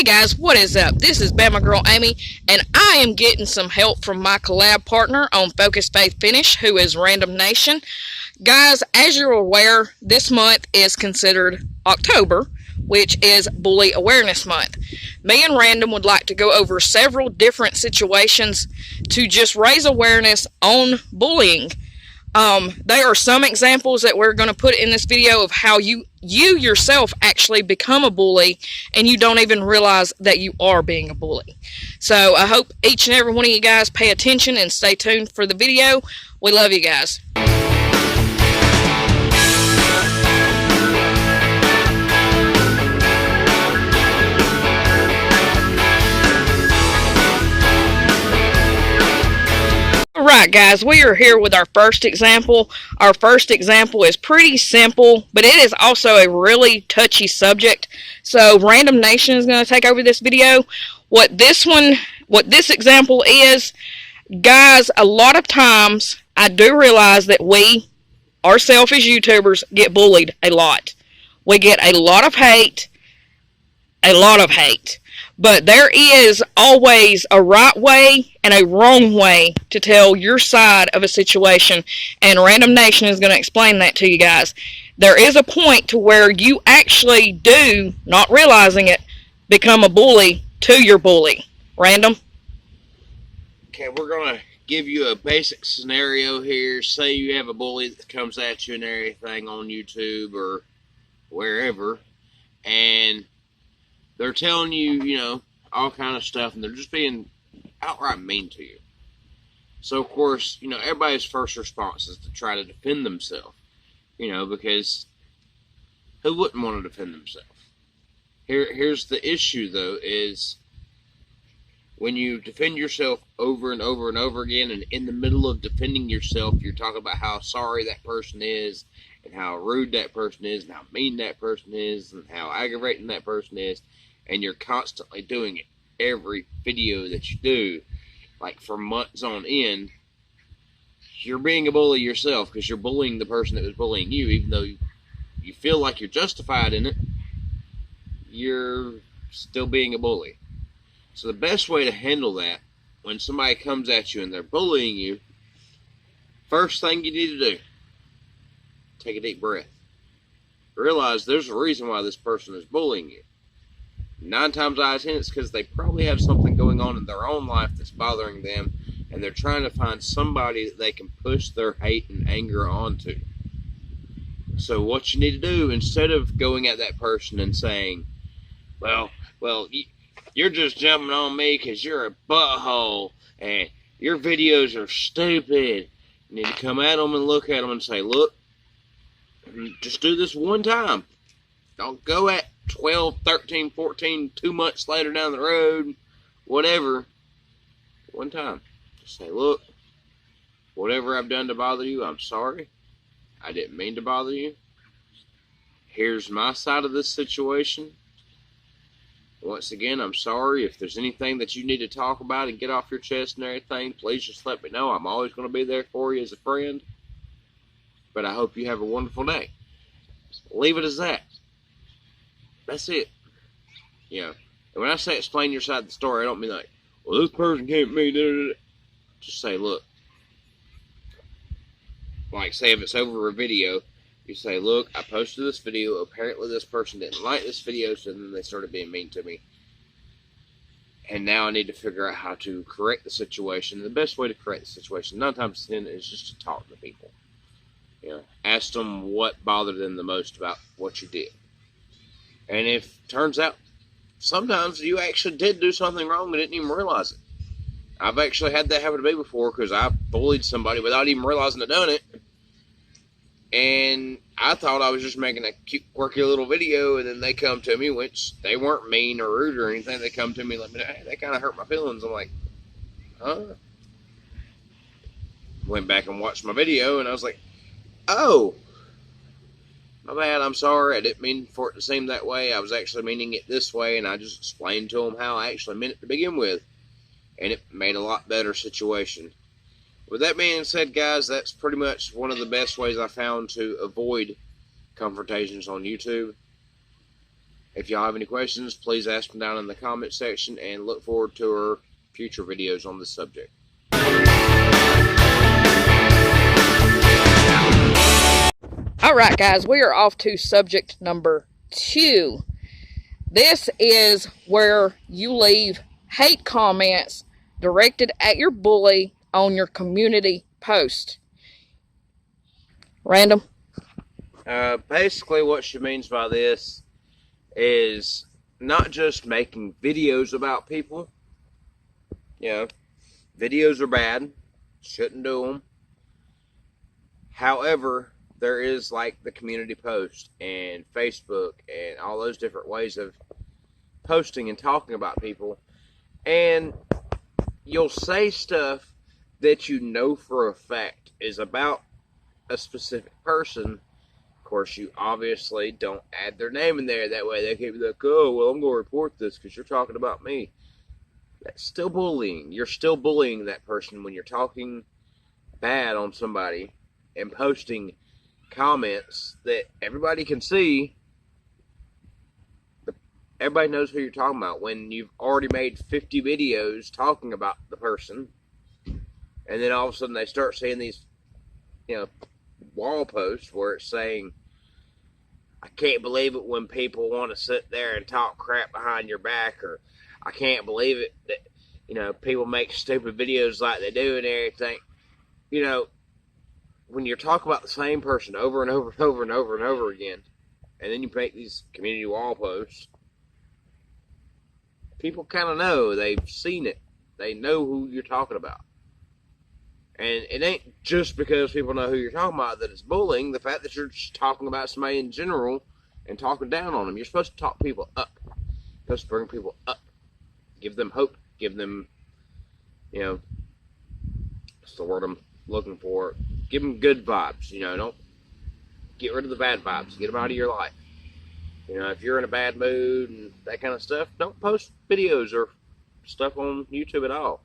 guys, what is up? This is Bama Girl Amy, and I am getting some help from my collab partner on Focus Faith Finish, who is Random Nation. Guys, as you're aware, this month is considered October, which is Bully Awareness Month. Me and Random would like to go over several different situations to just raise awareness on bullying. There are some examples that we're going to put in this video of how you yourself actually become a bully and you don't even realize that you are being a bully. So I hope each and every one of you guys pay attention and stay tuned for the video. We love you guys. Alright guys, we are here with our first example. Our first example is pretty simple, but it is also a really touchy subject. So Random Nation is going to take over this video. What this example is, guys, a lot of times I do realize that we, ourselves as YouTubers, get bullied a lot. We get a lot of hate. But there is always a right way and a wrong way to tell your side of a situation, and Random Nation is going to explain that to you guys. There is a point to where you actually do, not realizing it, become a bully to your bully. Random? Okay, we're going to give you a basic scenario here. Say you have a bully that comes at you and everything on YouTube or wherever, and they're telling you, all kind of stuff, and they're just being outright mean to you. So, of course, everybody's first response is to try to defend themselves, because who wouldn't want to defend themselves? Here's the issue, though, is when you defend yourself over and over and over again, and in the middle of defending yourself, you're talking about how sorry that person is, and how rude that person is, and how mean that person is, and how aggravating that person is, and you're constantly doing it every video that you do, like for months on end, you're being a bully yourself, because you're bullying the person that was bullying you. Even though you feel like you're justified in it, you're still being a bully. So the best way to handle that, when somebody comes at you and they're bullying you, first thing you need to do, take a deep breath. Realize there's a reason why this person is bullying you. 9 times out of 10, it's because they probably have something going on in their own life that's bothering them, and they're trying to find somebody that they can push their hate and anger onto. So what you need to do, instead of going at that person and saying, well, you're just jumping on me because you're a butthole, and your videos are stupid, you need to come at them and look at them and say, look, just do this one time. Don't go at 12, 13, 14, 2 months later down the road, whatever. One time. Just say, look, whatever I've done to bother you, I'm sorry. I didn't mean to bother you. Here's my side of this situation. Once again, I'm sorry. If there's anything that you need to talk about and get off your chest and everything, please just let me know. I'm always going to be there for you as a friend. But I hope you have a wonderful day. Leave it as that. That's it. And when I say explain your side of the story, I don't mean like, well, this person came to me. Just say, look. Like, say if it's over a video, you say, look, I posted this video. Apparently this person didn't like this video, so then they started being mean to me. And now I need to figure out how to correct the situation. The best way to correct the situation, 9 times 10, is just to talk to people. Ask them what bothered them the most about what you did. And if it turns out, sometimes you actually did do something wrong and didn't even realize it. I've actually had that happen to me before, because I bullied somebody without even realizing I'd done it. And I thought I was just making a cute, quirky little video, and then they come to me, which they weren't mean or rude or anything. They come to me like, hey, that kind of hurt my feelings. I'm like, huh? Went back and watched my video, and I was like, oh, my bad, I'm sorry, I didn't mean for it to seem that way. I was actually meaning it this way, and I just explained to them how I actually meant it to begin with. And it made a lot better situation. With that being said, guys, that's pretty much one of the best ways I found to avoid confrontations on YouTube. If y'all have any questions, please ask them down in the comment section, and look forward to our future videos on this subject. Alright guys, we are off to subject number 2. This is where you leave hate comments directed at your bully on your community post. Random? Basically what she means by this is not just making videos about people. You know, videos are bad. Shouldn't do them. However, there is like the community post and Facebook and all those different ways of posting and talking about people. And you'll say stuff that you know for a fact is about a specific person. Of course, you obviously don't add their name in there. That way they can't be like, oh, well, I'm going to report this because you're talking about me. That's still bullying. You're still bullying that person when you're talking bad on somebody and posting comments that everybody can see. Everybody knows who you're talking about when you've already made 50 videos talking about the person, and then all of a sudden they start seeing these, wall posts where it's saying, I can't believe it when people want to sit there and talk crap behind your back, or I can't believe it that, people make stupid videos like they do and everything. When you're talking about the same person over and over and over and over and over again, and then you make these community wall posts, people kind of know. They've seen it. They know who you're talking about. And it ain't just because people know who you're talking about that it's bullying. The fact that you're just talking about somebody in general and talking down on them. You're supposed to talk people up. You're supposed to bring people up. Give them hope. Give them, that's the word I'm looking for. Give them good vibes. Don't get rid of the bad vibes. Get them out of your life. If you're in a bad mood and that kind of stuff, don't post videos or stuff on YouTube at all.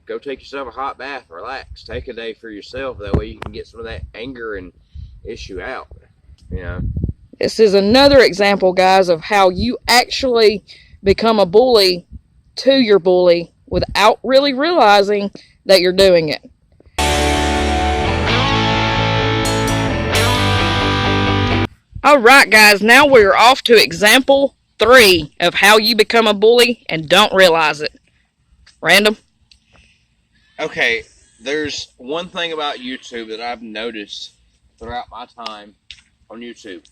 Go take yourself a hot bath, relax, take a day for yourself. That way you can get some of that anger and issue out. This is another example, guys, of how you actually become a bully to your bully without really realizing that you're doing it. Alright guys, now we're off to example 3 of how you become a bully and don't realize it. Random? Okay, there's one thing about YouTube that I've noticed throughout my time on YouTube,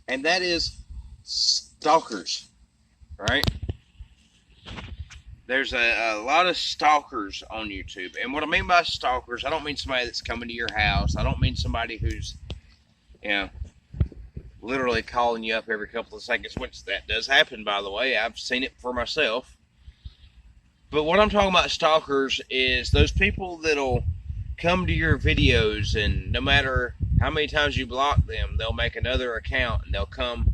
and that is stalkers, right? There's a lot of stalkers on YouTube, and what I mean by stalkers, I don't mean somebody that's coming to your house. I don't mean somebody who's, literally calling you up every couple of seconds, which that does happen, by the way. I've seen it for myself. But what I'm talking about stalkers is those people that'll come to your videos, and no matter how many times you block them, they'll make another account, and they'll come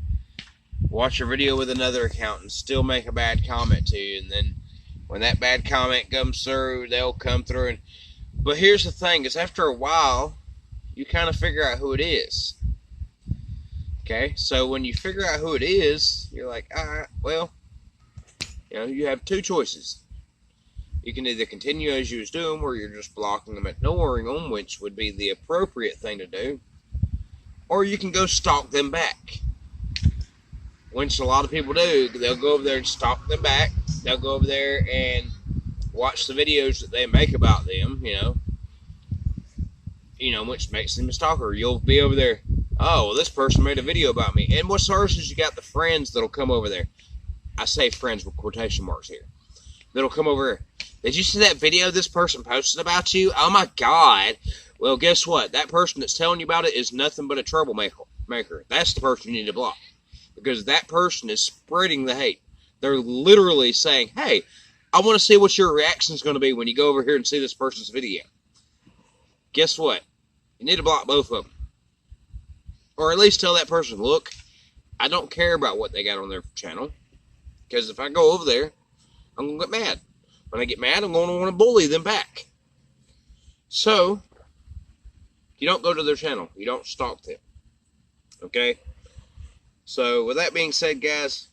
watch your video with another account and still make a bad comment to you. And then when that bad comment comes through, they'll come through. But here's the thing, is after a while, you kind of figure out who it is. Okay, so when you figure out who it is, you're like, alright, well, you have two choices. You can either continue as you was doing, where you're just blocking them, ignoring them, which would be the appropriate thing to do, or you can go stalk them back, which a lot of people do. They'll go over there and stalk them back. They'll go over there and watch the videos that they make about them, which makes them a stalker. You'll be over there, oh, well, this person made a video about me. And what's worse is you got the friends that'll come over there. I say friends with quotation marks here. That'll come over here. Did you see that video this person posted about you? Oh my God. Well, guess what? That person that's telling you about it is nothing but a troublemaker. That's the person you need to block. Because that person is spreading the hate. They're literally saying, hey, I want to see what your reaction is going to be when you go over here and see this person's video. Guess what? You need to block both of them. Or at least tell that person, look, I don't care about what they got on their channel. Because if I go over there, I'm going to get mad. When I get mad, I'm going to want to bully them back. So, you don't go to their channel. You don't stalk them. Okay? So with that being said, guys,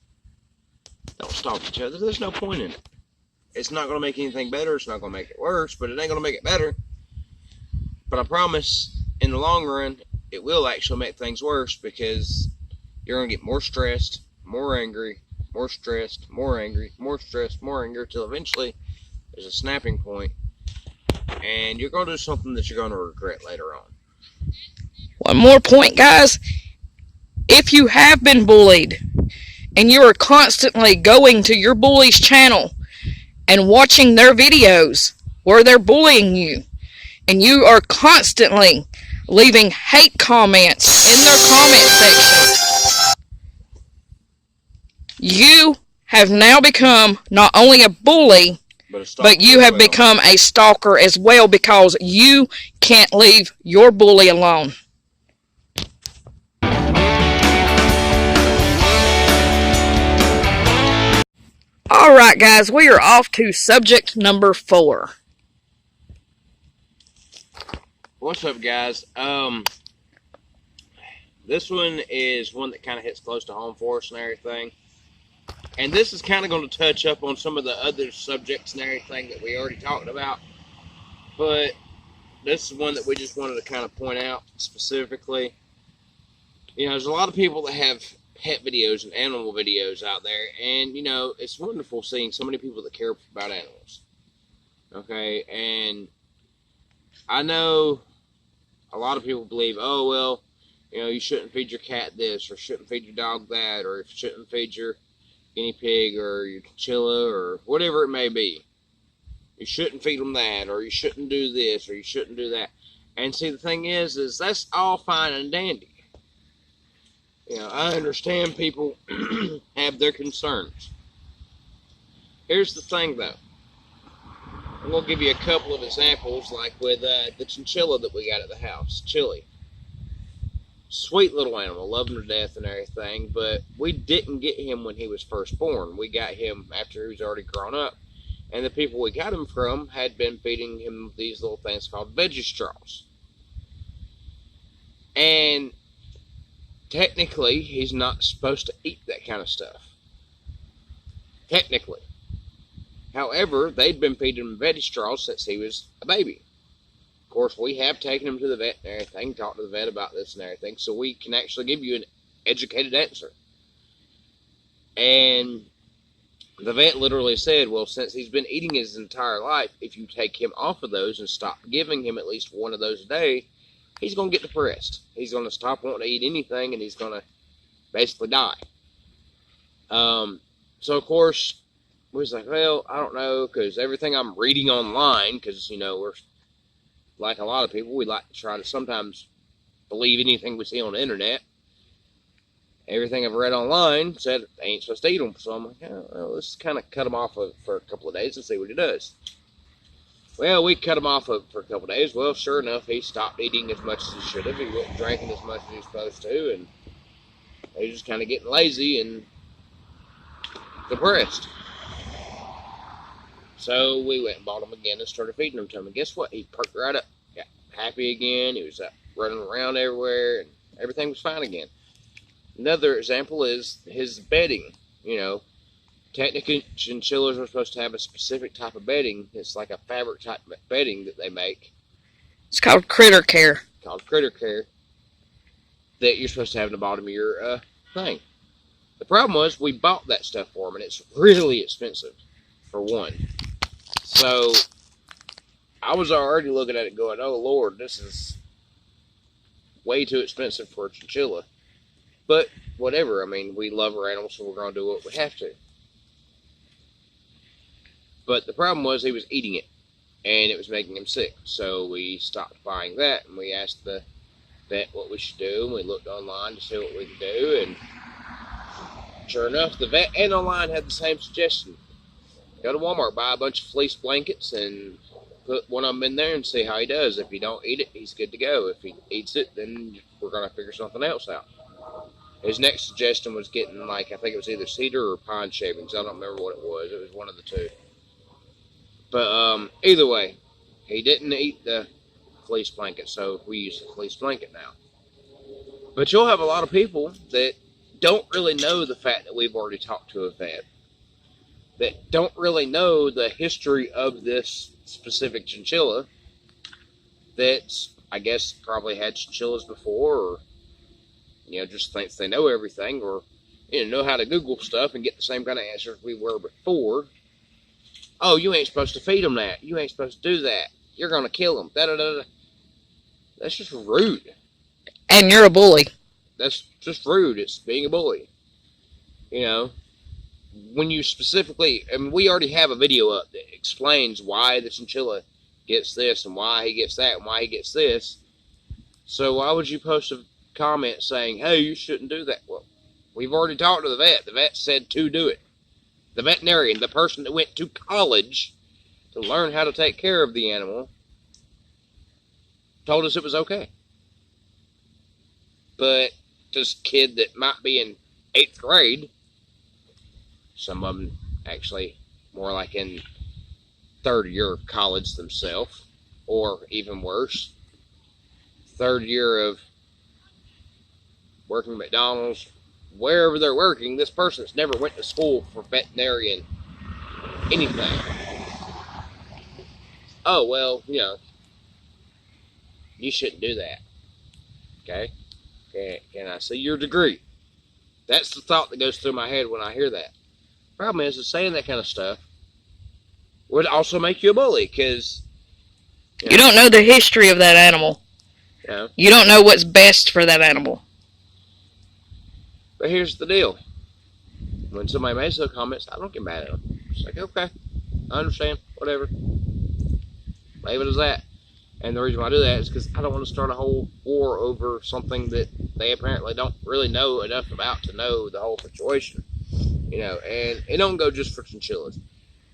don't stalk each other. There's no point in it. It's not going to make anything better. It's not going to make it worse, but it ain't going to make it better. But I promise, in the long run, it will actually make things worse, because you're going to get more stressed, more angry, more stressed, more angry, more stressed, more angry, until eventually there's a snapping point, and you're going to do something that you're going to regret later on. One more point, guys. If you have been bullied and you are constantly going to your bully's channel and watching their videos where they're bullying you, and you are constantly leaving hate comments in their comment section, you have now become not only a bully, but you have become a stalker as well, because you can't leave your bully alone. Alright, guys, we are off to subject number 4. What's up, guys? This one is one that kind of hits close to home for us and everything. And this is kind of going to touch up on some of the other subjects and everything that we already talked about. But this is one that we just wanted to kind of point out specifically. You know, there's a lot of people that have pet videos and animal videos out there. And, you know, it's wonderful seeing so many people that care about animals. Okay, and I know a lot of people believe, oh, well, you know, you shouldn't feed your cat this, or shouldn't feed your dog that, or shouldn't feed your guinea pig or your chinchilla or whatever it may be. You shouldn't feed them that, or you shouldn't do this, or you shouldn't do that. And see, the thing is that's all fine and dandy. You know, I understand people have their concerns. Here's the thing, though. I'm going to give you a couple of examples, like with the chinchilla that we got at the house, Chili. Sweet little animal, love him to death and everything, but we didn't get him when he was first born. We got him after he was already grown up. And the people we got him from had been feeding him these little things called veggie straws. And technically, he's not supposed to eat that kind of stuff. Technically. However, they'd been feeding him veggie straws since he was a baby. Of course, we have taken him to the vet and everything, talked to the vet about this and everything, so we can actually give you an educated answer. And the vet literally said, well, since he's been eating his entire life, if you take him off of those and stop giving him at least one of those a day, he's going to get depressed. He's going to stop wanting to eat anything, and he's going to basically die. So, of course, we was like, well, I don't know, because everything I'm reading online, because, you know, we're like a lot of people, we like to try to sometimes believe anything we see on the internet. Everything I've read online said I ain't supposed to eat them. So I'm like, oh, well, let's kind of cut him off for a couple of days and see what he does. Well, we cut him off for a couple of days. Well, sure enough, he stopped eating as much as he should have. He wasn't drinking as much as he was supposed to. And he was just kind of getting lazy and depressed. So we went and bought him again and started feeding him to him. And guess what? He perked right up, got happy again. He was running around everywhere, and everything was fine again. Another example is his bedding. You know, technically chinchillas are supposed to have a specific type of bedding. It's like a fabric type of bedding that they make. It's called critter care. That you're supposed to have in the bottom of your thing. The problem was we bought that stuff for him, and it's really expensive, for one. So I was already looking at it going, oh, Lord, this is way too expensive for a chinchilla. But whatever. I mean, we love our animals, so we're going to do what we have to. But the problem was he was eating it, and it was making him sick. So we stopped buying that, and we asked the vet what we should do, and we looked online to see what we could do, and sure enough, the vet and online had the same suggestion. Go to Walmart, buy a bunch of fleece blankets, and put one of them in there and see how he does. If he don't eat it, he's good to go. If he eats it, then we're going to figure something else out. His next suggestion was getting, like, I think it was either cedar or pine shavings. I don't remember what it was. It was one of the two. But either way, he didn't eat the fleece blanket, so we use the fleece blanket now. But you'll have a lot of people that don't really know the fact that we've already talked to a vet, that don't really know the history of this specific chinchilla, that's, I guess, probably had chinchillas before, or, just thinks they know everything, or, know how to Google stuff and get the same kind of answers we were before. Oh, you ain't supposed to feed them that. You ain't supposed to do that. You're going to kill them. Da-da-da-da. That's just rude. And you're a bully. That's just rude. It's being a bully. When you specifically, we already have a video up that explains why the chinchilla gets this and why he gets that and why he gets this. So why would you post a comment saying, hey, you shouldn't do that? Well, we've already talked to the vet. The vet said to do it. The veterinarian, the person that went to college to learn how to take care of the animal, told us it was okay. But this kid that might be in 8th grade, some of them actually more like in 3rd year of college themselves, or even worse, 3rd year of working McDonald's, wherever they're working, this person's never went to school for veterinarian anything. Oh, well, you shouldn't do that. Okay? Can I see your degree? That's the thought that goes through my head when I hear that. Problem is saying that kind of stuff would also make you a bully, because you don't know the history of that animal. You don't know what's best for that animal. But here's the deal. When somebody makes those comments, I don't get mad at them. It's like, okay, I understand, whatever. Leave it as that. And the reason why I do that is because I don't want to start a whole war over something that they apparently don't really know enough about to know the whole situation. And it don't go just for chinchillas.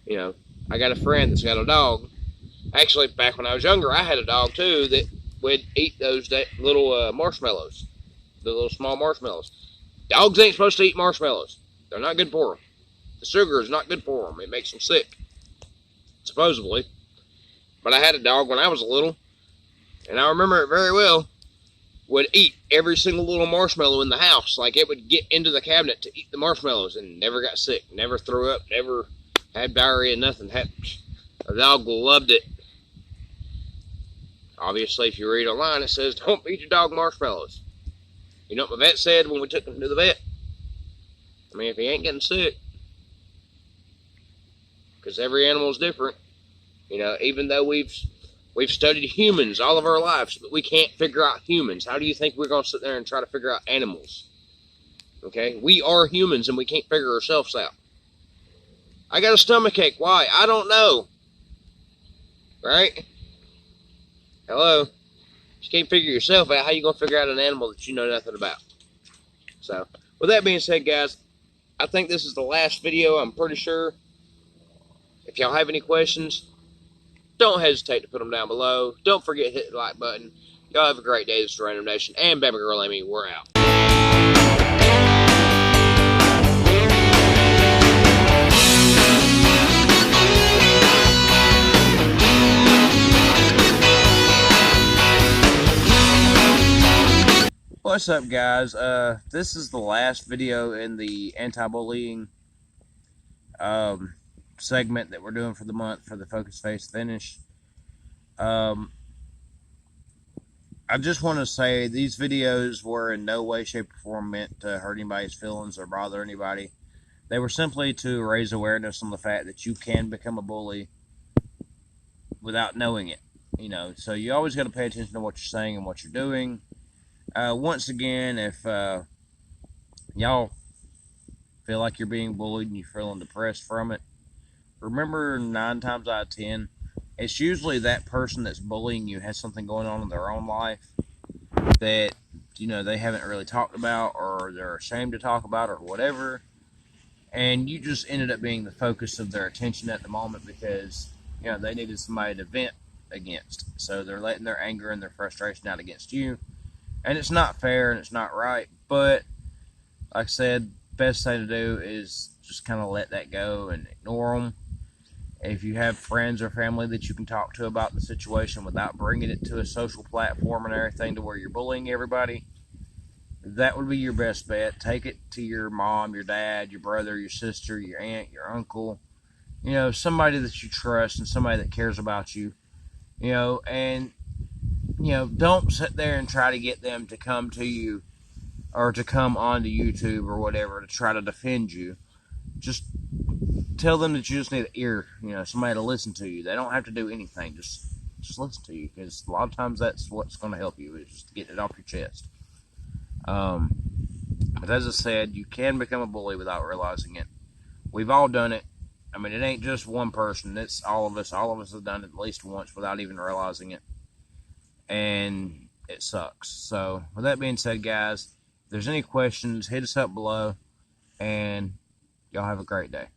I got a friend that's got a dog. Actually, back when I was younger, I had a dog too that would eat those little marshmallows, the little small marshmallows. Dogs ain't supposed to eat marshmallows. They're not good for them. The sugar is not good for them. It makes them sick, supposedly. But I had a dog when I was little, and I remember it very well, would eat every single little marshmallow in the house. Like, it would get into the cabinet to eat the marshmallows and never got sick, never threw up, never had diarrhea, nothing. The dog loved it. Obviously, if you read online, it says, don't feed your dog marshmallows. You know what my vet said when we took him to the vet? If he ain't getting sick, because every animal is different. Even though we've studied humans all of our lives, but we can't figure out humans. How do you think we're going to sit there and try to figure out animals? Okay? We are humans, and we can't figure ourselves out. I got a stomachache. Why? I don't know. Right? Hello? If you can't figure yourself out, how you going to figure out an animal that you know nothing about? So, with that being said, guys, I think this is the last video, I'm pretty sure. If y'all have any questions, don't hesitate to put them down below. Don't forget to hit the like button. Y'all have a great day. This is Random Nation and Bama Girl Amy. We're out. What's up, guys? This is the last video in the anti-bullying segment that we're doing for the month for the Focus Face Finish. I just want to say these videos were in no way, shape, or form meant to hurt anybody's feelings or bother anybody. They were simply to raise awareness on the fact that you can become a bully without knowing it. So you always got to pay attention to what you're saying and what you're doing. Once again, if y'all feel like you're being bullied and you're feeling depressed from it, remember 9 times out of 10, it's usually that person that's bullying you has something going on in their own life that, they haven't really talked about, or they're ashamed to talk about, or whatever. And you just ended up being the focus of their attention at the moment because, they needed somebody to vent against. So they're letting their anger and their frustration out against you. And it's not fair and it's not right. But, like I said, best thing to do is just kind of let that go and ignore them. If you have friends or family that you can talk to about the situation without bringing it to a social platform and everything to where you're bullying everybody, that would be your best bet. Take it to your mom, your dad, your brother, your sister, your aunt, your uncle, somebody that you trust and somebody that cares about you, and, don't sit there and try to get them to come to you or to come onto YouTube or whatever to try to defend you. Just tell them that you just need an ear, somebody to listen to you. They don't have to do anything. Just listen to you, because a lot of times that's what's going to help you, is just get it off your chest. But as I said, you can become a bully without realizing it. We've all done it. I mean, it ain't just one person. It's all of us. All of us have done it at least once without even realizing it. And it sucks. So, with that being said, guys, if there's any questions, hit us up below. And y'all have a great day.